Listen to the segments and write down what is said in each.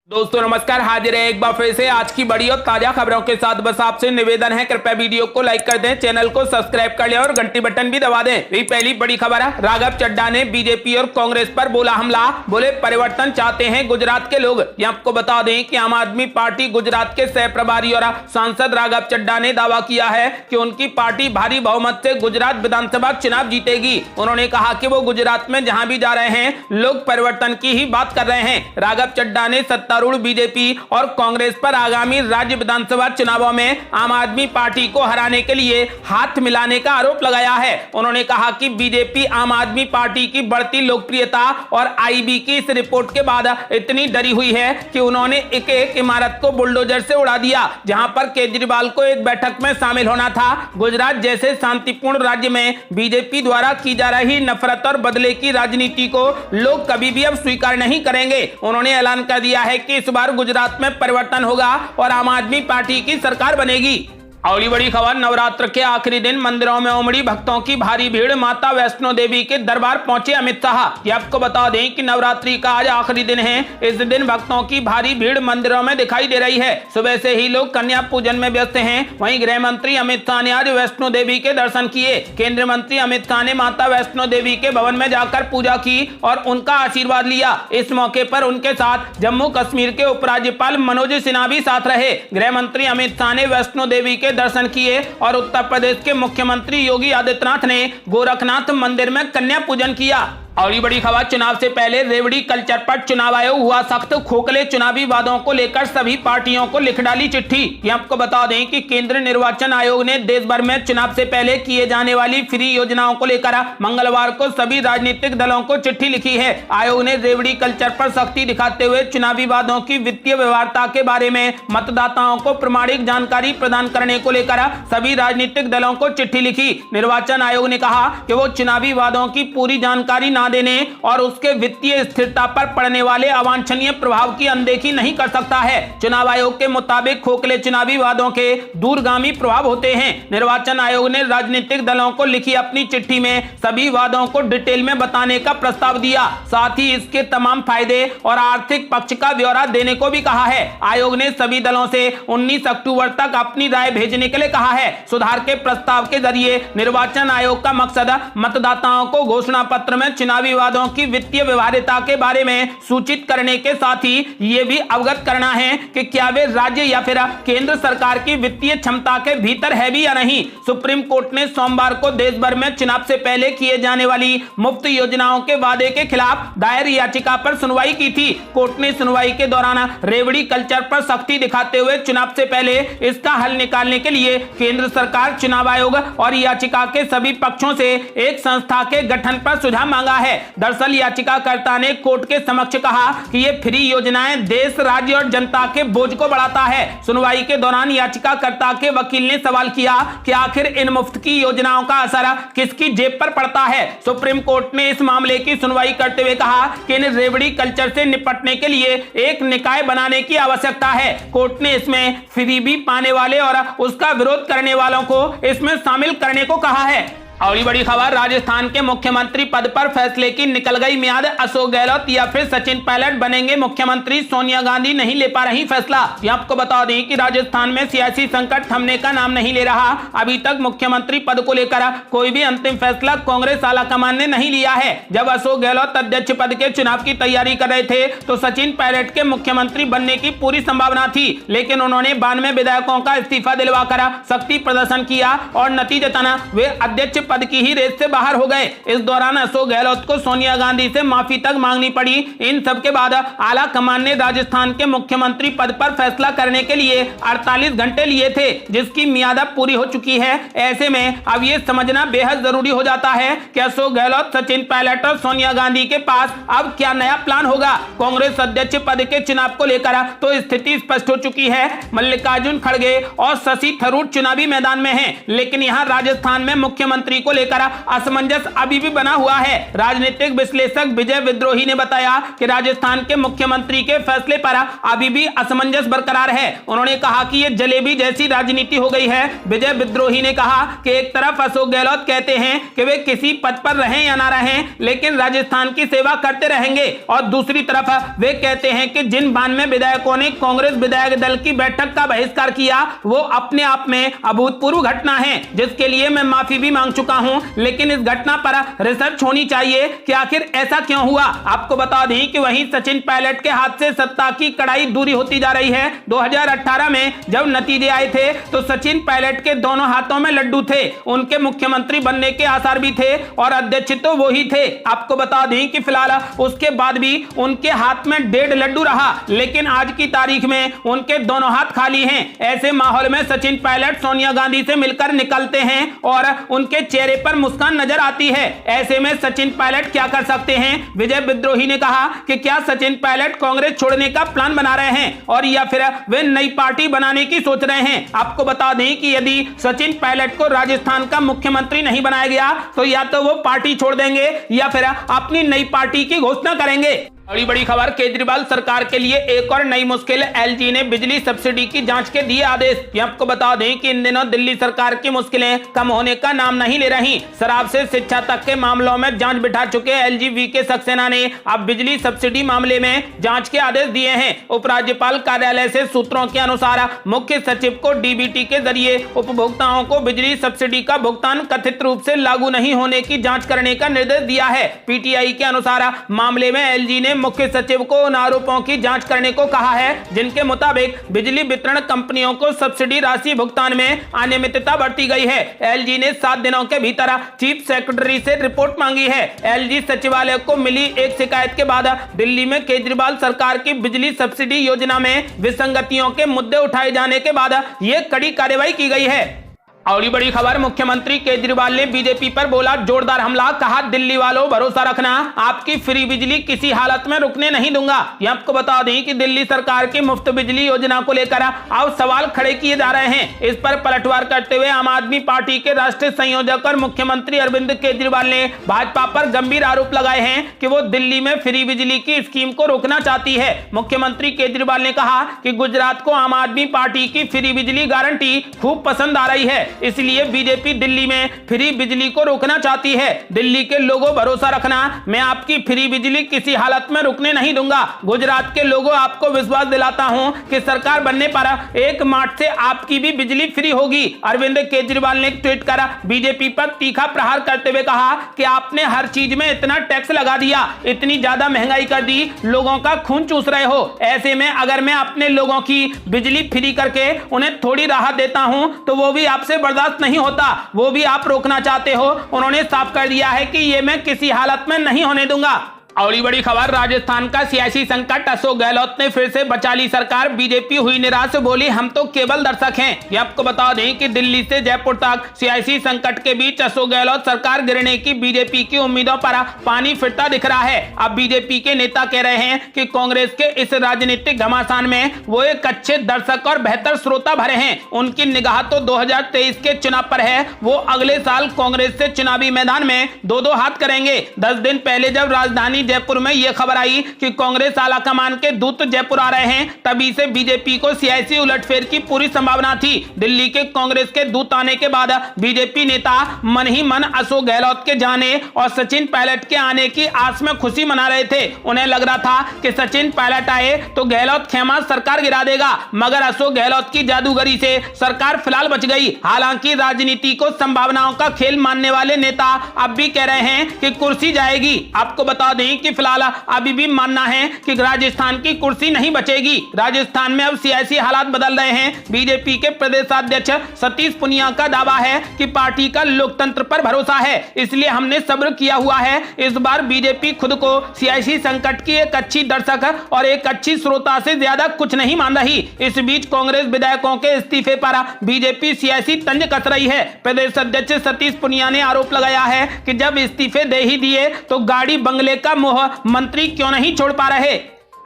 दोस्तों नमस्कार, हाजिर है एक बार फिर से आज की बड़ी और ताजा खबरों के साथ। बस आपसे निवेदन है, कृपया वीडियो को लाइक कर दें, चैनल को सब्सक्राइब कर लें और घंटी बटन भी दबा दें। यही पहली बड़ी खबर है। राघव चड्ढा ने बीजेपी और कांग्रेस पर बोला हमला, बोले परिवर्तन चाहते हैं गुजरात के लोग। ये आपको बता दें कि आम आदमी पार्टी गुजरात के सह प्रभारी और सांसद राघव चड्ढा ने दावा किया है कि उनकी पार्टी भारी बहुमत से गुजरात विधानसभा चुनाव जीतेगी। उन्होंने कहा कि वो गुजरात में जहां भी जा रहे हैं लोग परिवर्तन की ही बात कर रहे हैं। राघव चड्ढा ने सत्तारूढ़ बीजेपी और कांग्रेस पर आगामी राज्य विधानसभा चुनावों में आम आदमी पार्टी को हराने के लिए हाथ मिलाने का आरोप लगाया है। उन्होंने कहा कि बीजेपी आम आदमी पार्टी की बढ़ती लोकप्रियता और आईबी की इस रिपोर्ट के बाद इतनी डरी हुई है कि उन्होंने एक इमारत को बुलडोजर से उड़ा दिया, जहां पर केजरीवाल को एक बैठक में शामिल होना था। गुजरात जैसे शांतिपूर्ण राज्य में बीजेपी द्वारा की जा रही नफरत और बदले की राजनीति को लोग कभी भी अब स्वीकार नहीं करेंगे। उन्होंने ऐलान कर दिया है कि इस बार गुजरात में परिवर्तन होगा और आम आदमी पार्टी की सरकार बनेगी। अगली बड़ी खबर, नवरात्र के आखिरी दिन मंदिरों में उमड़ी भक्तों की भारी भीड़, माता वैष्णो देवी के दरबार पहुंचे अमित शाह। ये आपको बता दें कि नवरात्रि का आज आखिरी दिन है। इस दिन भक्तों की भारी भीड़ मंदिरों में दिखाई दे रही है। सुबह से ही लोग कन्या पूजन में व्यस्त हैं। वहीं गृह मंत्री अमित शाह ने आज वैष्णो देवी के दर्शन किए। केंद्रीय मंत्री अमित शाह ने माता वैष्णो देवी के भवन में जाकर पूजा की और उनका आशीर्वाद लिया। इस मौके पर उनके साथ जम्मू कश्मीर के उपराज्यपाल मनोज सिन्हा भी साथ रहे। गृह मंत्री अमित शाह ने वैष्णो देवी के दर्शन किए और उत्तर प्रदेश के मुख्यमंत्री योगी आदित्यनाथ ने गोरखनाथ मंदिर में कन्या पूजन किया। अगली बड़ी खबर, चुनाव से पहले रेवड़ी कल्चर पर चुनाव आयोग हुआ सख्त, खोखले चुनावी वादों को लेकर सभी पार्टियों को लिख डाली चिट्ठी। ये आपको बता दें कि केंद्रीय निर्वाचन आयोग ने देश भर में चुनाव से पहले किए जाने वाली फ्री योजनाओं को लेकर मंगलवार को सभी राजनीतिक दलों को चिट्ठी लिखी है। आयोग ने रेवड़ी कल्चर पर सख्ती दिखाते हुए चुनावी वादों की वित्तीय व्यवहारता के बारे में मतदाताओं को प्रमाणिक जानकारी प्रदान करने को लेकर सभी राजनीतिक दलों को चिट्ठी लिखी। निर्वाचन आयोग ने कहा कि वो चुनावी वादों की पूरी जानकारी न देने और उसके वित्तीय स्थिरता पर पड़ने वाले अवांछनीय प्रभाव की अनदेखी नहीं कर सकता है। चुनाव आयोग के मुताबिक खोखले चुनावी वादों के दूरगामी प्रभाव होते हैं। निर्वाचन आयोग ने राजनीतिक दलों को लिखी अपनी चिट्ठी में सभी वादों को डिटेल में बताने का प्रस्ताव दिया, साथ ही इसके तमाम फायदे और आर्थिक पक्ष का ब्यौरा देने को भी कहा है। आयोग ने सभी दलों से 19 अक्टूबर तक अपनी राय भेजने के लिए कहा है। सुधार के प्रस्ताव के जरिए निर्वाचन आयोग का मकसद मतदाताओं को घोषणा पत्र में चुनावी वादों की वित्तीय व्यवहार्यता के बारे में सूचित करने के साथ ही ये भी अवगत करना है कि क्या वे राज्य या फिर केंद्र सरकार की वित्तीय क्षमता के भीतर है भी या नहीं। सुप्रीम कोर्ट ने सोमवार को देश भर में चुनाव से पहले किए जाने वाली मुफ्त योजनाओं के वादे के खिलाफ दायर याचिका पर सुनवाई की थी। कोर्ट ने सुनवाई के दौरान रेवड़ी कल्चर पर सख्ती दिखाते हुए चुनाव से पहले इसका हल निकालने के लिए केंद्र सरकार, चुनाव आयोग और याचिका के सभी पक्षों से एक संस्था के गठन पर सुझाव मांगा है। दरअसल याचिकाकर्ता ने कोर्ट के समक्ष कहा कि ये फ्री योजनाएं देश, राज्य और जनता के बोझ को बढ़ाता है। सुनवाई के दौरान याचिकाकर्ता के वकील ने सवाल किया कि आखिर इन मुफ्त की योजनाओं का असर किसकी जेब पर पड़ता है। सुप्रीम कोर्ट ने इस मामले की सुनवाई करते हुए कहा कि इन रेवड़ी कल्चर से निपटने के लिए एक निकाय बनाने की आवश्यकता है। कोर्ट ने इसमें फ्रीबी पाने वाले और उसका विरोध करने वालों को इसमें शामिल करने को कहा है। अगली बड़ी खबर, राजस्थान के मुख्यमंत्री पद पर फैसले की निकल गई मियाद, अशोक गहलोत या फिर सचिन पायलट बनेंगे मुख्यमंत्री, सोनिया गांधी नहीं ले पा रही फैसला। ये आपको बता दें कि राजस्थान में सियासी संकट थमने का नाम नहीं ले रहा। अभी तक मुख्यमंत्री पद को लेकर कोई भी अंतिम फैसला कांग्रेस आलाकमान ने नहीं लिया है। जब अशोक गहलोत अध्यक्ष पद के चुनाव की तैयारी कर रहे थे तो सचिन पायलट के मुख्यमंत्री बनने की पूरी संभावना थी, लेकिन उन्होंने 92 विधायकों का इस्तीफा दिलवाकर शक्ति प्रदर्शन किया और नतीजतन वे अध्यक्ष पद की ही रेस से बाहर हो गए। इस दौरान अशोक गहलोत को सोनिया गांधी से माफी तक मांगनी पड़ी। इन सब के बाद आला कमान ने राजस्थान के मुख्यमंत्री पद पर फैसला करने के लिए 48 घंटे लिए थे, जिसकी मियाद पूरी हो चुकी है। ऐसे में अब ये समझना बेहद जरूरी हो जाता है कि अशोक गहलोत, सचिन पायलट और सोनिया गांधी के पास अब क्या नया प्लान होगा। कांग्रेस अध्यक्ष पद के चुनाव को लेकर तो स्थिति स्पष्ट हो चुकी है। मल्लिकार्जुन खड़गे और शशि थरूर चुनावी मैदान में हैं, लेकिन यहाँ राजस्थान में मुख्यमंत्री सब्सिडी को लेकर असमंजस अभी भी बना हुआ है। राजनीतिक विश्लेषक विजय विद्रोही ने बताया कि राजस्थान के मुख्यमंत्री के फैसले पर अभी भी असमंजस बरकरार है। उन्होंने कहा कि यह जलेबी जैसी राजनीति हो गई है। विजय विद्रोही ने कहा कि एक तरफ अशोक गहलोत कहते हैं कि वे किसी पद पर रहें या ना रहें, लेकिन राजस्थान की सेवा करते रहेंगे, और दूसरी तरफ वे कहते हैं कि जिन 92 विधायकों ने कांग्रेस विधायक दल की बैठक का बहिष्कार किया वो अपने आप में अभूतपूर्व घटना है, जिसके लिए मैं माफी भी मांग चुका हूं, लेकिन इस घटना पर रिसर्च होनी चाहिए कि आखिर ऐसा क्यों हुआ। आपको बता दें कि वहीं सचिन पायलट के हाथ से सत्ता की कड़ाई दूरी होती जा रही है। 2018 में जब नतीजे आए थे तो सचिन पायलट के दोनों हाथों में लड्डू थे, उनके मुख्यमंत्री बनने के आसार भी थे और अध्यक्ष तो वो ही थे। आपको बता दें कि फिलहाल उसके बाद भी उनके हाथ में 1.5 लड्डू रहा, लेकिन आज की तारीख में उनके दोनों हाथ खाली हैं। ऐसे माहौल में सचिन पायलट सोनिया गांधी से मिलकर निकलते हैं और उनके चेहरे पर मुस्कान नजर आती है। ऐसे में सचिन पायलट क्या कर सकते हैं? विजय विद्रोही ने कहा कि क्या सचिन पायलट कांग्रेस छोड़ने का प्लान बना रहे हैं और या फिर वे नई पार्टी बनाने की सोच रहे हैं। आपको बता दें कि यदि सचिन पायलट को राजस्थान का मुख्यमंत्री नहीं बनाया गया तो या तो वो पार्टी छोड़ देंगे या फिर अपनी नई पार्टी की घोषणा करेंगे। बड़ी खबर, केजरीवाल सरकार के लिए एक और नई मुश्किल। एलजी ने बिजली सब्सिडी की जांच के दिए आदेश। ये आपको बता दें कि इन दिनों दिल्ली सरकार की मुश्किलें कम होने का नाम नहीं ले रही। शराब से शिक्षा तक के मामलों में जांच बिठा चुके एलजी वीके सक्सेना ने अब बिजली सब्सिडी मामले में जांच के आदेश दिए हैं। उपराज्यपाल कार्यालय से सूत्रों के अनुसार मुख्य सचिव को डीबीटी के जरिए उपभोक्ताओं को बिजली सब्सिडी का भुगतान कथित रूप से लागू नहीं होने की जाँच करने का निर्देश दिया है। पीटीआई के अनुसार मामले में एलजी ने मुख्य सचिव को उन आरोपों की जांच करने को कहा है जिनके मुताबिक बिजली वितरण कंपनियों को सब्सिडी राशि भुगतान में अनियमितता बरती गई है। एलजी ने 7 दिनों के भीतर चीफ सेक्रेटरी से रिपोर्ट मांगी है। एलजी सचिवालय को मिली एक शिकायत के बाद दिल्ली में केजरीवाल सरकार की बिजली सब्सिडी योजना में विसंगतियों के मुद्दे उठाए जाने के बाद यह कड़ी कार्रवाई की गई है। और बड़ी खबर, मुख्यमंत्री केजरीवाल ने बीजेपी पर बोला जोरदार हमला। कहा दिल्ली वालों भरोसा रखना, आपकी फ्री बिजली किसी हालत में रुकने नहीं दूंगा। ये आपको बता दें कि दिल्ली सरकार की मुफ्त बिजली योजना को लेकर अब सवाल खड़े किए जा रहे हैं। इस पर पलटवार करते हुए आम आदमी पार्टी के राष्ट्रीय संयोजक और मुख्यमंत्री अरविंद केजरीवाल ने भाजपा पर गंभीर आरोप लगाए हैं कि वो दिल्ली में फ्री बिजली की स्कीम को रोकना चाहती है। मुख्यमंत्री केजरीवाल ने कहा कि गुजरात को आम आदमी पार्टी की फ्री बिजली गारंटी खूब पसंद आ रही है, इसलिए बीजेपी दिल्ली में फ्री बिजली को रोकना चाहती है। दिल्ली के लोगों भरोसा रखना, मैं आपकी फ्री बिजली किसी हालत में रुकने नहीं दूंगा। गुजरात के लोगों आपको विश्वास दिलाता हूं कि सरकार बनने पर 1 मार्च से आपकी भी बिजली फ्री होगी। अरविंद केजरीवाल ने ट्वीट कर बीजेपी पर तीखा प्रहार करते हुए कहा कि आपने हर चीज में इतना टैक्स लगा दिया, इतनी ज्यादा महंगाई कर दी, लोगों का खून चूस रहे हो। ऐसे में अगर मैं अपने लोगों की बिजली फ्री करके उन्हें थोड़ी राहत देता हूं तो वो भी आपसे बर्दाश्त नहीं होता, वो भी आप रोकना चाहते हो। उन्होंने साफ कर दिया है कि ये मैं किसी हालत में नहीं होने दूंगा। और बड़ी खबर, राजस्थान का सियासी संकट। अशोक गहलोत ने फिर से बचा ली सरकार। बीजेपी हुई निराश, बोली हम तो केवल दर्शक हैं। ये आपको बता दें कि दिल्ली से जयपुर तक सियासी संकट के बीच अशोक गहलोत सरकार गिरने की बीजेपी की उम्मीदों पर पानी फिरता दिख रहा है। अब बीजेपी के नेता कह रहे हैं कि कांग्रेस के इस राजनीतिक घमासान में वो एक अच्छे दर्शक और बेहतर श्रोता भरे हैं। उनकी निगाह तो 2023 के चुनाव पर है। वो अगले साल कांग्रेस से चुनावी मैदान में 2-2 हाथ करेंगे। 10 दिन पहले जब राजधानी जयपुर में यह खबर आई कि कांग्रेस आला कमान के दूत जयपुर आ रहे हैं, तभी से बीजेपी को सियासी उलटफेर की पूरी संभावना थी। दिल्ली के कांग्रेस के दूत आने के बाद बीजेपी नेता मन ही मन अशोक गहलोत के जाने और सचिन पायलट के आने की आस में खुशी मना रहे थे। उन्हें लग रहा था कि सचिन पायलट आए तो गहलोत खेमा सरकार गिरा देगा, मगर अशोक गहलोत की जादूगरी से सरकार फिलहाल बच गई। हालांकि राजनीति को संभावनाओं का खेल मानने वाले नेता अब भी कह रहे हैं कि कुर्सी जाएगी। आपको बता दें कि फिलहाल अभी भी मानना है कि राजस्थान की कुर्सी नहीं बचेगी। राजस्थान में अब सियासी हालात बदल रहे हैं। बीजेपी के प्रदेशाध्यक्ष सतीश पुनिया का दावा है कि पार्टी का लोकतंत्र पर भरोसा है, इसलिए हमने सब्र किया हुआ है। इस बार बीजेपी खुद को सियासी संकट की एक अच्छी दर्शक और एक अच्छी श्रोता से ज्यादा कुछ नहीं मान रही। इस बीच कांग्रेस विधायकों के इस्तीफे पर बीजेपी सियासी तंज कस रही है। प्रदेश अध्यक्ष सतीश पुनिया ने आरोप लगाया है कि जब इस्तीफे दे ही दिए तो गाड़ी बंगले का मोह मंत्री क्यों नहीं छोड़ पा रहे।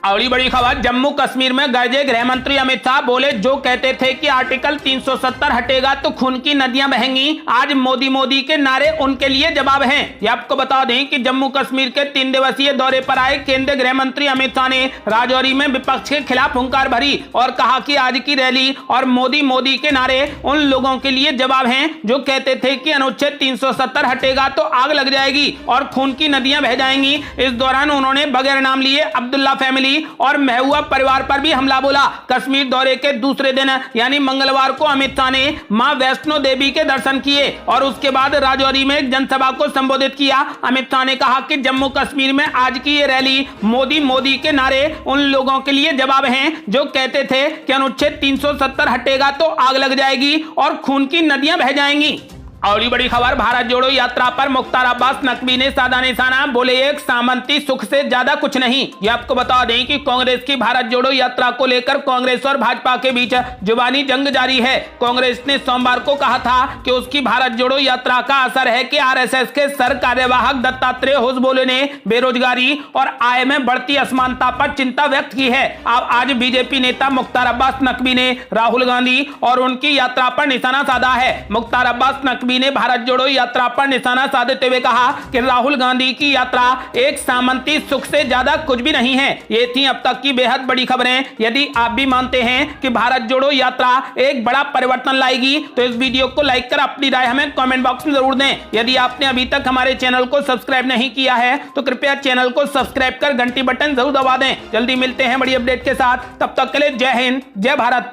अगली बड़ी खबर, जम्मू कश्मीर में गरजे गृह मंत्री अमित शाह, बोले जो कहते थे कि आर्टिकल 370 हटेगा तो खून की नदियां बहेंगी, आज मोदी मोदी के नारे उनके लिए जवाब हैं। ये आपको बता दें कि जम्मू कश्मीर के 3 दिवसीय दौरे पर आए केंद्रीय गृह मंत्री अमित शाह ने राजौरी में विपक्ष के खिलाफ हुंकार भरी और कहा कि आज की रैली और मोदी मोदी के नारे उन लोगों के लिए जवाब हैं जो कहते थे कि अनुच्छेद 370 हटेगा तो आग लग जाएगी और खून की नदियां बह जाएंगी। इस दौरान उन्होंने बगैर नाम लिए अब्दुल्ला फैमिली और महबूबा परिवार पर भी हमला बोला। कश्मीर दौरे के दूसरे दिन यानी मंगलवार को अमित शाह ने मां वैष्णो देवी के दर्शन किए और उसके बाद राजौरी में एक जनसभा को संबोधित किया। अमित शाह ने कहा कि जम्मू कश्मीर में आज की ये रैली मोदी मोदी के नारे उन लोगों के लिए जवाब हैं जो कहते थे कि अनुच्छेद 370 हटेगा तो आग लग जाएगी और खून की नदियां बह जाएंगी। और बड़ी खबर, भारत जोड़ो यात्रा पर मुख्तार अब्बास नकवी ने साधा निशाना, बोले एक सामंती सुख से ज्यादा कुछ नहीं। ये आपको बता दें कि कांग्रेस की भारत जोड़ो यात्रा को लेकर कांग्रेस और भाजपा के बीच जुबानी जंग जारी है। कांग्रेस ने सोमवार को कहा था कि उसकी भारत जोड़ो यात्रा का असर है कि आरएसएस के सर कार्यवाहक दत्तात्रेय होसबोले ने बेरोजगारी और आय में बढ़ती असमानता पर चिंता व्यक्त की है। अब आज बीजेपी नेता मुख्तार अब्बास नकवी ने राहुल गांधी और उनकी यात्रा पर निशाना साधा है। मुख्तार अब्बास नकवी ने भारत जोड़ो यात्रा पर निशाना साधते हुए कहा कि राहुल गांधी की यात्रा एक सामंती सुख से ज्यादा कुछ भी नहीं है। ये थी अब तक की बेहद बड़ी खबरें। यदि आप भी मानते हैं कि भारत जोड़ो यात्रा एक बड़ा परिवर्तन लाएगी तो इस वीडियो को लाइक कर अपनी राय हमें कमेंट बॉक्स में जरूर दें। यदि आपने अभी तक हमारे चैनल को सब्सक्राइब नहीं किया है तो कृपया चैनल को सब्सक्राइब कर घंटी बटन जरूर दबा दें। जल्दी मिलते हैं बड़ी अपडेट के साथ, तब तक के लिए जय हिंद, जय भारत।